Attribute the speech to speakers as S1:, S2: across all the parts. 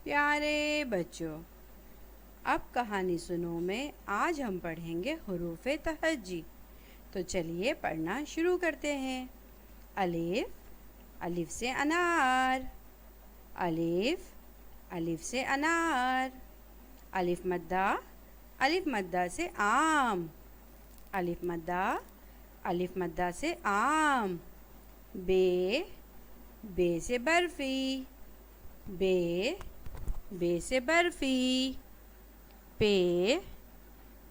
S1: प्यारे बच्चों, अब कहानी सुनो में आज हम पढ़ेंगे हुरूफ़े तहज्जी। तो चलिए पढ़ना शुरू करते हैं। अलिफ, अलिफ से अनार। अलिफ, अलिफ से अनार। अलिफ मद्दा, अलिफ मद्दा से आम। अलिफ मद्दा, अलिफ मद्दा से आम। बे, बे से बर्फ़ी। बे, बे से बर्फ़ी। पे,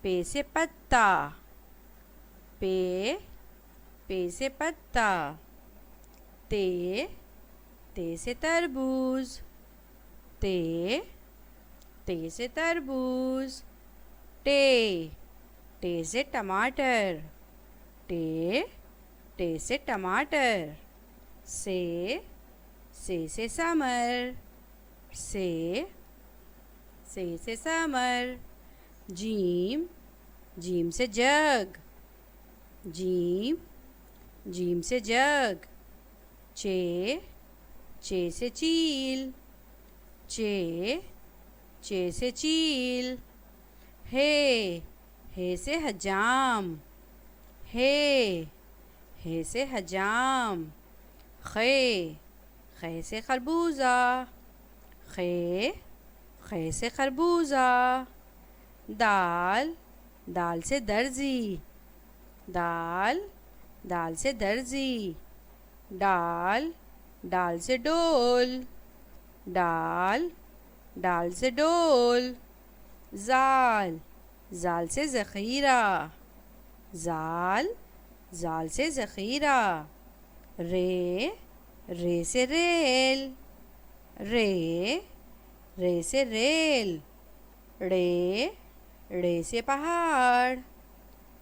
S1: पे से पत्ता। पे, पे से पत्ता। ते, ते से तरबूज। ते, ते से तरबूज। टे, टे से टमाटर। टे, टे से टमाटर। से से समर। से से समर। जीम, जीम से जग। जीम, जीम से जग। चे, चे से चील। चे, चे से चील। हे से हजाम। हे से हजाम। खे, खे से खरबूजा। खे, खे से खरबूजा। दाल, दाल से दर्जी। दाल, दाल से दर्जी। डाल, डाल से डोल। डाल, डाल से डोल। जाल, जाल से ज़ख़ीरा। जाल, जाल से ज़ख़ीरा। रे, रे से रेल। रे, रे से रेल। ड़े, ड़े से पहाड़।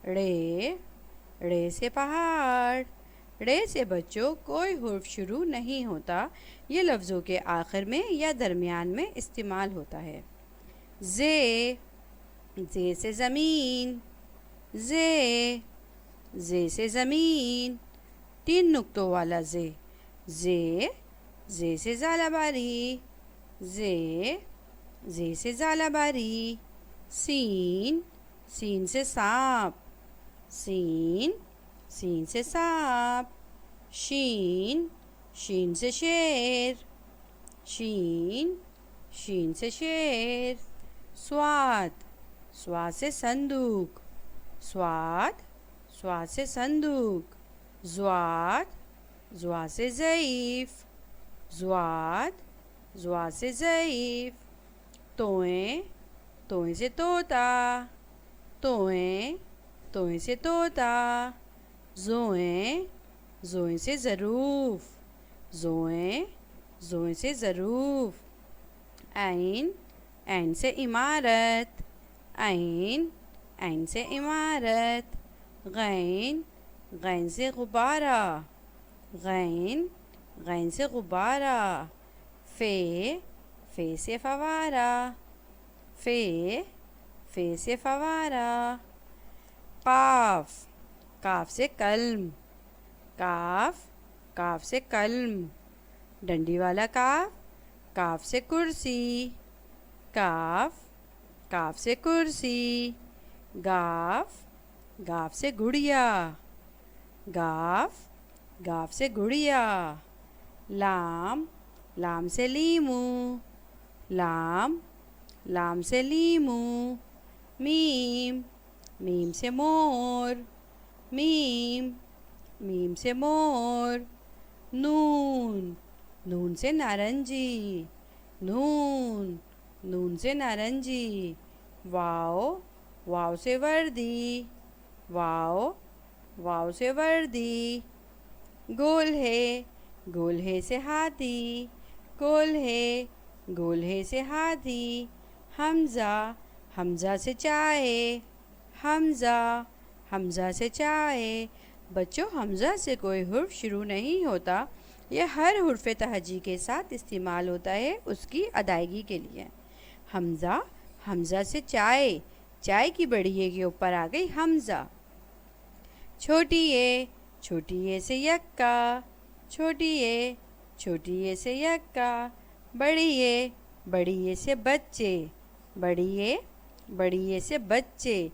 S1: ड़े, ड़े से पहाड़। ड़े से बच्चों कोई हुर्फ शुरू नहीं होता, ये लफ्ज़ों के आखिर में या दरमियान में इस्तेमाल होता है। ज़े, ज़े से ज़मीन। ज़े, ज़े से ज़मीन। 3 नुक्तों वाला ज़े। ज़े, ज़े से ज़ालाबारी। ज़े, ज़े से ज़ालाबारी। सीन, सीन से सांप। सीन, सीन से सांप। शीन, शीन से शेर। शीन, शीन से शेर। स्वाद, स्वाद से संदूक। स्वाद, स्वाद से संदूक। ज़्वाद, ज़्वाद से ज़ईफ़। ज़्वाद, ज़्वाद से ज़ईफ़। तोएं, तोएं से तोता। तोएं, तोएं से तोता। ज़ोएं, ज़ोएं से ज़रूफ़। ज़ोएं, ज़ोएं से ज़रूफ़। ऐन, ऐन से इमारत। ऐन, ऐन से इमारत। गैन, गैन से गुब्बारा। गैन, गैन से गुब्बारा। फ़े, फ़े से फ़वारा। फ़े, फ़े से फ़वारा। काफ़, काफ़ से कल्म। काफ़, काफ़ से कल्म। डंडी वाला काफ़, काफ़ से कुर्सी। काफ़, काफ़ से कुर्सी। गाफ़, गाफ़ से गुड़िया। गाफ़, गाफ़ से गुड़िया। लाम, लाम से लीमू। लाम, लाम से लीमू। मीम, मीम से मोर। मीम, मीम से मोर। नून, नून से नारंगी। नून, नून से नारंगी। वाव, वाव से वर्दी। वाव, वाव से वर्दी। गोल है, गोल है से हाथी। गोल है, गोल है से हाथी। हमज़ा, हमज़ा से चाय। हमज़ा, हमज़ा से चाय। बच्चों, हमज़ा से कोई हुर्फ शुरू नहीं होता, यह हर हुर्फ़े तहज्जी के साथ इस्तेमाल होता है उसकी अदायगी के लिए। हमज़ा, हमज़ा से चाय। चाय की बड़ी ए के ऊपर आ गई हमज़ा। छोटी ए, छोटी ए से यक्का। छोटी ए, छोटी ए से यक्का। बड़ी ए, बड़ी ए से बच्चे, बड़ी ए से बच्चे।